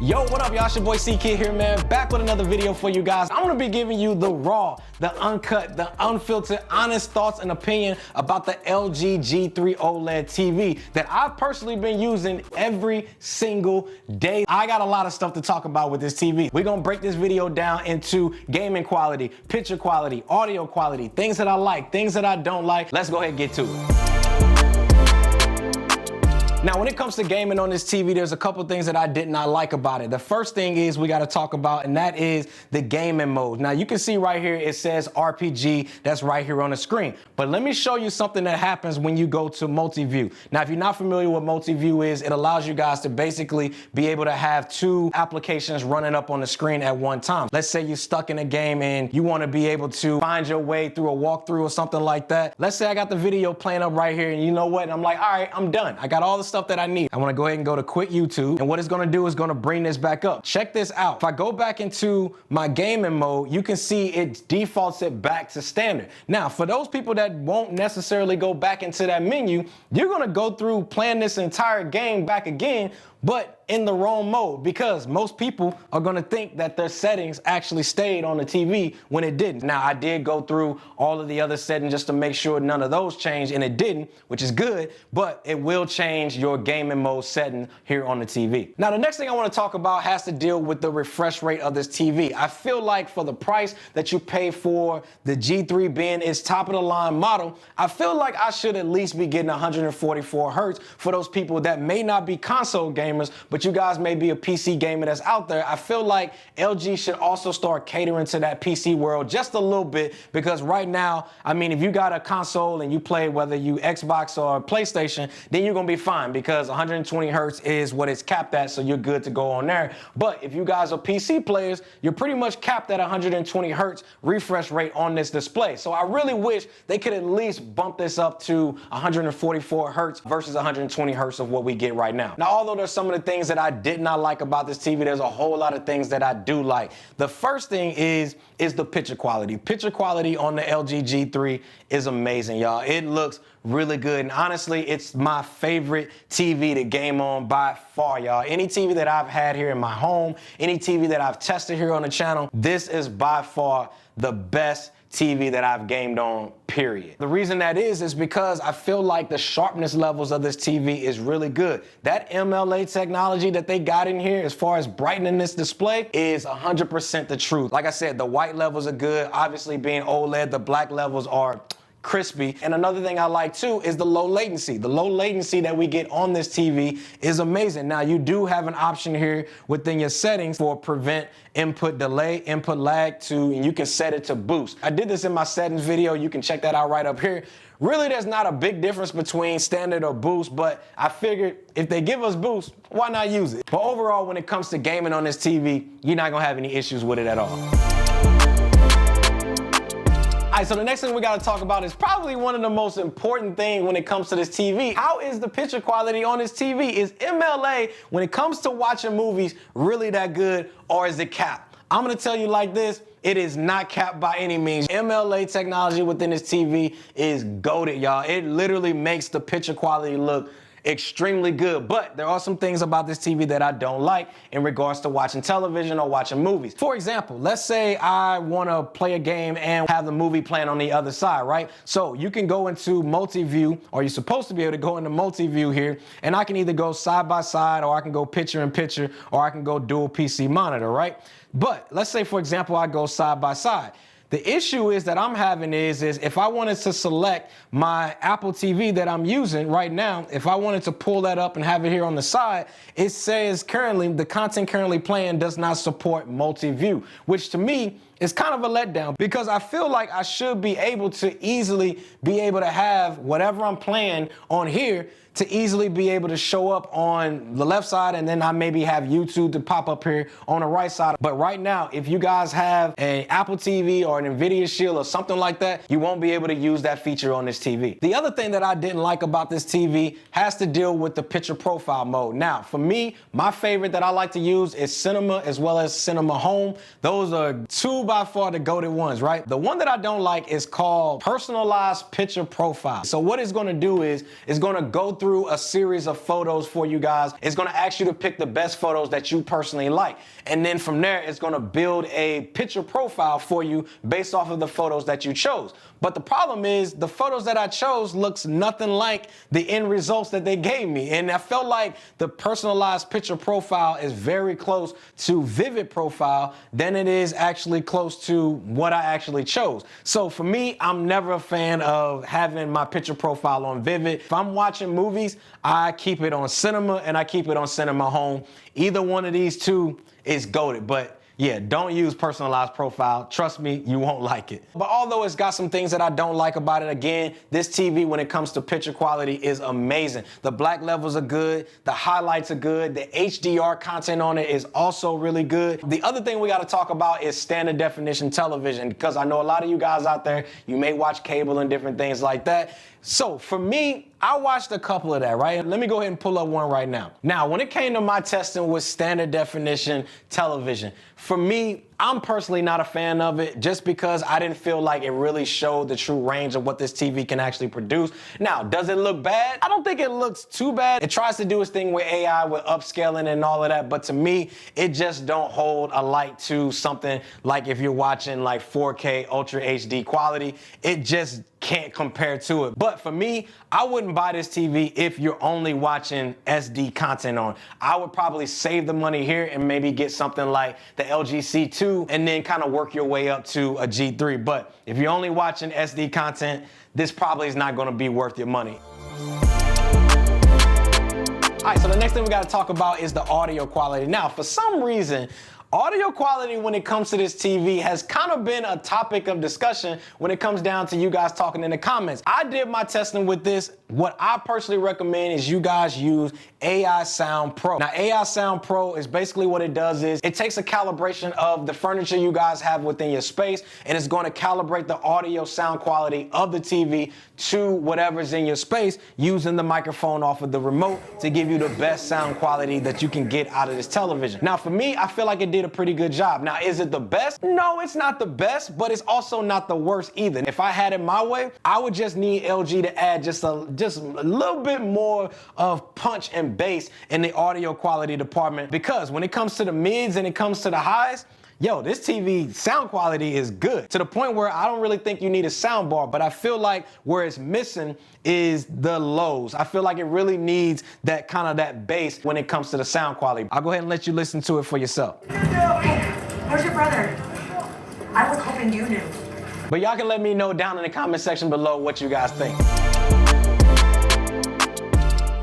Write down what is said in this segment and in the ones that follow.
Yo, what up, y'all? It's your boy C-Kid here, man. Back with another video for you guys. I'm gonna be giving you the raw, the uncut, the unfiltered, honest thoughts and opinion about the LG G3 OLED TV that I've personally been using every single day. I got a lot of stuff to talk about with this TV. We're gonna break this video down into gaming quality, picture quality, audio quality, things that I like, things that I don't like. Let's go ahead and get to it. Now, when it comes to gaming on this TV, there's a couple things that I did not like about it. The first thing is we got to talk about, and that is the gaming mode. Now, you can see right here, it says RPG. That's right here on the screen. But let me show you something that happens when you go to multi-view. Now, if you're not familiar with multi-view is, it allows you guys to basically be able to have two applications running up on the screen at one time. Let's say you're stuck in a game and you want to be able to find your way through a walkthrough or something like that. Let's say I got the video playing up right here, and you know what? And I'm like, all right, I'm done. I got all the stuff that I need. I want to go ahead and go to quit YouTube, and what it's going to do is going to bring this back up. Check this out. If I go back into my gaming mode, you can see it defaults it back to standard. Now, for those people that won't necessarily go back into that menu, you're going to go through playing this entire game back again, but in the wrong mode, because most people are gonna think that their settings actually stayed on the TV when it didn't. Now, I did go through all of the other settings just to make sure none of those changed, and it didn't, which is good, but it will change your gaming mode setting here on the TV. Now, the next thing I wanna talk about has to deal with the refresh rate of this TV. I feel like for the price that you pay for the G3 being its top of the line model, I feel like I should at least be getting 144 hertz for those people that may not be console gamers, but you guys may be a PC gamer that's out there. I feel like LG should also start catering to that PC world just a little bit, because right now, I mean, if you got a console and you play whether you Xbox or PlayStation, then you're gonna be fine, because 120 hertz is what it's capped at, so you're good to go on there. But if you guys are PC players, you're pretty much capped at 120 hertz refresh rate on this display. So I really wish they could at least bump this up to 144 hertz versus 120 hertz of what we get right now. Now, although there's some of the things that I did not like about this TV, there's a whole lot of things that I do like. The first thing is the picture quality. Picture quality on the LG G3 is amazing, y'all. It looks really good, and honestly, it's my favorite TV to game on by far, y'all. Any TV that I've had here in my home, any TV that I've tested here on the channel, this is by far the best TV that I've gamed on, period. The reason that is because I feel like the sharpness levels of this TV is really good. That MLA technology that they got in here as far as brightening this display is 100% the truth. Like I said, the white levels are good. Obviously, being OLED, the black levels are crispy. And another thing I like too is the low latency. The low latency that we get on this TV is amazing. Now, you do have an option here within your settings for prevent input delay, input lag and you can set it to boost. I did this in my settings video. You can check that out right up here. Really, there's not a big difference between standard or boost, but I figured if they give us boost, why not use it? But overall, when it comes to gaming on this TV, you're not gonna have any issues with it at all. All right, so the next thing we gotta talk about is probably one of the most important things when it comes to this TV. How is the picture quality on this TV? Is MLA, when it comes to watching movies, really that good, or is it capped? I'm gonna tell you like this, it is not capped by any means. MLA technology within this TV is goated, y'all. It literally makes the picture quality look extremely good, but there are some things about this TV that I don't like in regards to watching television or watching movies. For example, let's say I want to play a game and have the movie playing on the other side, right? So you can go into multi-view, or you're supposed to be able to go into multi-view here, and I can either go side by side, or I can go picture in picture, or I can go dual PC monitor, right? But let's say, for example, I go side by side. The issue is that I'm having is if I wanted to select my Apple TV that I'm using right now, if I wanted to pull that up and have it here on the side, it says currently the content currently playing does not support multi-view, which to me is kind of a letdown, because I feel like I should be able to easily be able to have whatever I'm playing on here to easily be able to show up on the left side, and then I maybe have YouTube to pop up here on the right side. But right now, if you guys have an Apple TV or an Nvidia Shield or something like that, you won't be able to use that feature on this TV. The other thing that I didn't like about this TV has to deal with the picture profile mode. Now, for me, my favorite that I like to use is Cinema as well as Cinema Home. Those are two by far the goated ones, right? The one that I don't like is called personalized picture profile. So what it's gonna do is it's gonna go through a series of photos for you guys. It's gonna ask you to pick the best photos that you personally like. And then from there, it's gonna build a picture profile for you based off of the photos that you chose. But the problem is the photos that I chose looks nothing like the end results that they gave me. And I felt like the personalized picture profile is very close to Vivid profile than it is actually close to what I actually chose. So for me, I'm never a fan of having my picture profile on Vivid. If I'm watching movies, I keep it on Cinema and I keep it on Cinema Home. Either one of these two is goated, but yeah, don't use personalized profile. Trust me, you won't like it. But although it's got some things that I don't like about it, again, this TV, when it comes to picture quality, is amazing. The black levels are good. The highlights are good. The HDR content on it is also really good. The other thing we got to talk about is standard definition television, because I know a lot of you guys out there, you may watch cable and different things like that. So for me, I watched a couple of that, right? Let me go ahead and pull up one right now. Now, when it came to my testing with standard definition television, for me, I'm personally not a fan of it just because I didn't feel like it really showed the true range of what this TV can actually produce. Now, does it look bad? I don't think it looks too bad. It tries to do its thing with AI, with upscaling and all of that, but to me, it just don't hold a light to something like if you're watching like 4K Ultra HD quality, it just can't compare to it. But for me, I wouldn't buy this TV if you're only watching SD content on. I would probably save the money here and maybe get something like the LG C2 and then kind of work your way up to a G3. But if you're only watching SD content, this probably is not gonna be worth your money. All right, so the next thing we gotta talk about is the audio quality. Now, for some reason, audio quality when it comes to this TV has kind of been a topic of discussion when it comes down to you guys talking in the comments. I did my testing with this. What I personally recommend is you guys use AI Sound Pro. Now, AI Sound Pro is basically what it does is it takes a calibration of the furniture you guys have within your space, and it's going to calibrate the audio sound quality of the TV to whatever's in your space using the microphone off of the remote to give you the best sound quality that you can get out of this television. Now, for me, I feel like it did a pretty good job. Now, is it the best? No, it's not the best, but it's also not the worst either. If I had it my way, I would just need LG to add just a little bit more of punch and bass in the audio quality department, because when it comes to the mids and it comes to the highs, yo, this TV sound quality is good to the point where I don't really think you need a sound bar, but I feel like where it's missing is the lows. I feel like it really needs that kind of that bass when it comes to the sound quality. I'll go ahead and let you listen to it for yourself. Hey, where's your brother? I was hoping you knew. But y'all can let me know down in the comment section below what you guys think.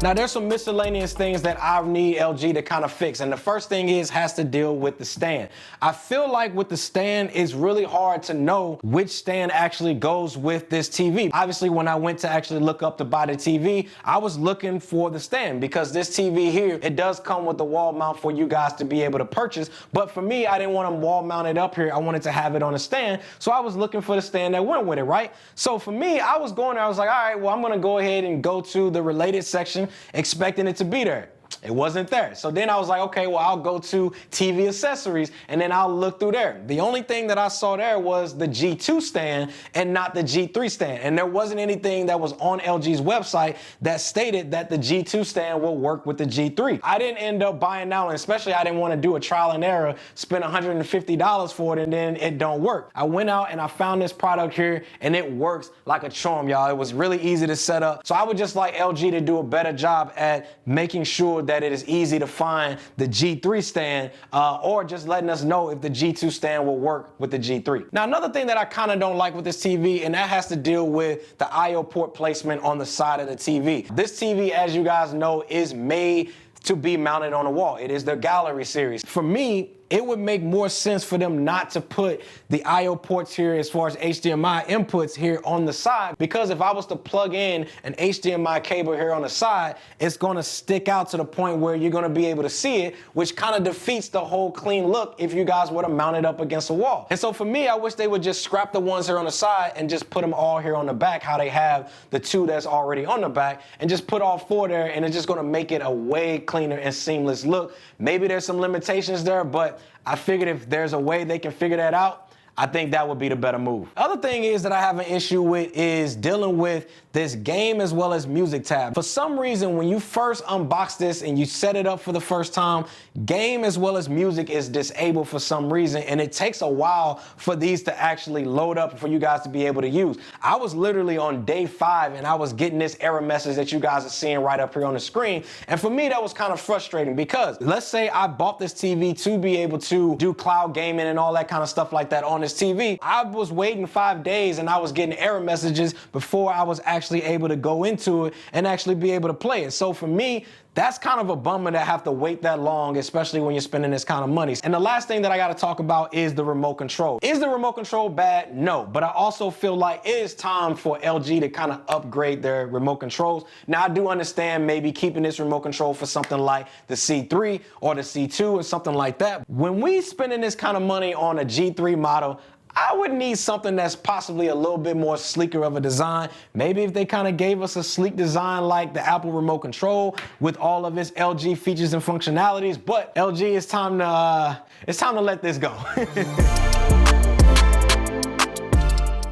Now, there's some miscellaneous things that I need LG to kind of fix. And the first thing has to deal with the stand. I feel like with the stand, it's really hard to know which stand actually goes with this TV. Obviously, when I went to actually look up to buy the TV, I was looking for the stand because this TV here, it does come with the wall mount for you guys to be able to purchase. But for me, I didn't want them wall mounted up here. I wanted to have it on a stand. So I was looking for the stand that went with it, right? So for me, I was going there. I was like, all right, well, I'm going to go ahead and go to the related section expecting it to be there. It wasn't there. So then I was like, okay, well, I'll go to TV accessories and then I'll look through there. The only thing that I saw there was the G2 stand and not the G3 stand. And there wasn't anything that was on LG's website that stated that the G2 stand will work with the G3. I didn't end up buying out, and especially I didn't want to do a trial and error, spend $150 for it and then it don't work. I went out and I found this product here and it works like a charm, y'all. It was really easy to set up. So I would just like LG to do a better job at making sure that it is easy to find the G3 stand or just letting us know if the G2 stand will work with the G3. Now, another thing that I kind of don't like with this TV, and that has to deal with the I/O port placement on the side of the TV. This TV, as you guys know, is made to be mounted on a wall. It is their gallery series. For me, it would make more sense for them not to put the I/O ports here as far as HDMI inputs here on the side, because if I was to plug in an HDMI cable here on the side, it's gonna stick out to the point where you're gonna be able to see it, which kind of defeats the whole clean look if you guys were to mount it up against a wall. And so for me, I wish they would just scrap the ones here on the side and just put them all here on the back, how they have the two that's already on the back, and just put all four there, and it's just gonna make it a way cleaner and seamless look. Maybe there's some limitations there, but I figured if there's a way they can figure that out, I think that would be the better move. Other thing is that I have an issue with is dealing with this game as well as music tab. For some reason, when you first unbox this and you set it up for the first time, game as well as music is disabled for some reason, and it takes a while for these to actually load up for you guys to be able to use. I was literally on day 5 and I was getting this error message that you guys are seeing right up here on the screen. And for me, that was kind of frustrating because let's say I bought this TV to be able to do cloud gaming and all that kind of stuff like that on this TV. I was waiting 5 days and I was getting error messages before I was actually able to go into it and actually be able to play it. So for me, that's kind of a bummer to have to wait that long, especially when you're spending this kind of money. And the last thing that I got to talk about is the remote control. Is the remote control bad? No, but I also feel like it is time for LG to kind of upgrade their remote controls. Now, I do understand maybe keeping this remote control for something like the C3 or the C2 or something like that. When we spending this kind of money on a G3 model, I would need something that's possibly a little bit more sleeker of a design. Maybe if they kind of gave us a sleek design like the Apple remote control with all of its LG features and functionalities. But LG, it's time to let this go.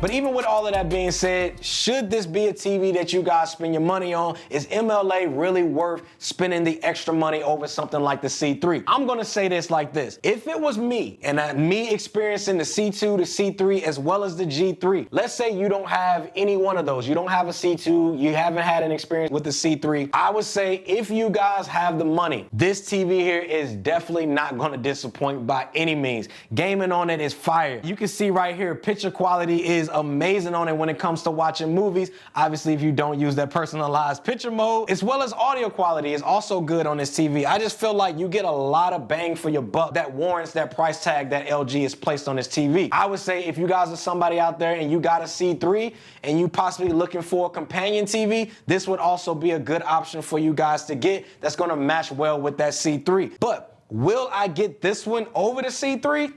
But even with all of that being said, should this be a TV that you guys spend your money on? Is MLA really worth spending the extra money over something like the C3? I'm gonna say this like this. If it was me and me experiencing the C2, the C3, as well as the G3, let's say you don't have any one of those. You don't have a C2, you haven't had an experience with the C3. I would say if you guys have the money, this TV here is definitely not gonna disappoint by any means. Gaming on it is fire. You can see right here, picture quality is amazing on it when it comes to watching movies. Obviously, if you don't use that personalized picture mode, as well as audio quality is also good on this TV. I just feel like you get a lot of bang for your buck that warrants that price tag that LG has placed on this TV. I would say if you guys are somebody out there and you got a C3 and you possibly looking for a companion TV, this would also be a good option for you guys to get that's gonna match well with that C3. But will I get this one over the C3?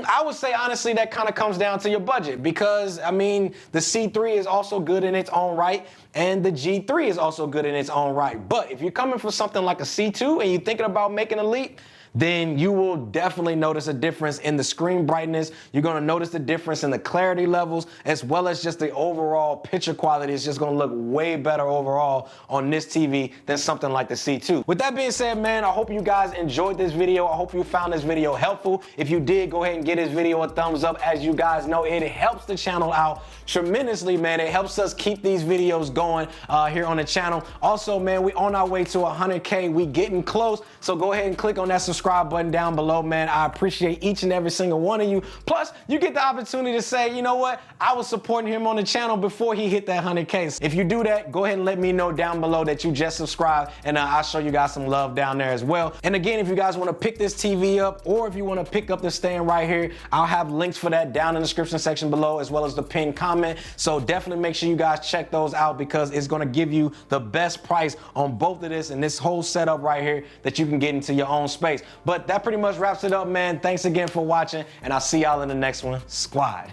I would say honestly that kind of comes down to your budget because I mean the C3 is also good in its own right and the G3 is also good in its own right. But if you're coming for something like a C2 and you're thinking about making a leap, then you will definitely notice a difference in the screen brightness. You're gonna notice the difference in the clarity levels, as well as just the overall picture quality is just gonna look way better overall on this TV than something like the C2. With that being said, man, I hope you guys enjoyed this video. I hope you found this video helpful. If you did, go ahead and give this video a thumbs up. As you guys know, it helps the channel out tremendously, man. It helps us keep these videos going here on the channel. Also, man, we on our way to 100K. We getting close, so go ahead and click on that subscribe button down below, man. I appreciate each and every single one of you. Plus, you get the opportunity to say, you know what? I was supporting him on the channel before he hit that 100K. If you do that, go ahead and let me know down below that you just subscribed, and I'll show you guys some love down there as well. And again, if you guys want to pick this TV up, or if you want to pick up the stand right here, I'll have links for that down in the description section below, as well as the pinned comment. So definitely make sure you guys check those out because it's going to give you the best price on both of this and this whole setup right here that you can get into your own space. But that pretty much wraps it up, man. Thanks again for watching, and I'll see y'all in the next one. Squad.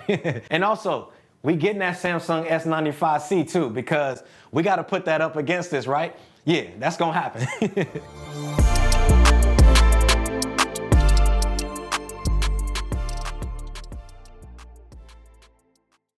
And also, we getting that Samsung S95C too, because we got to put that up against this, right? Yeah, that's gonna happen.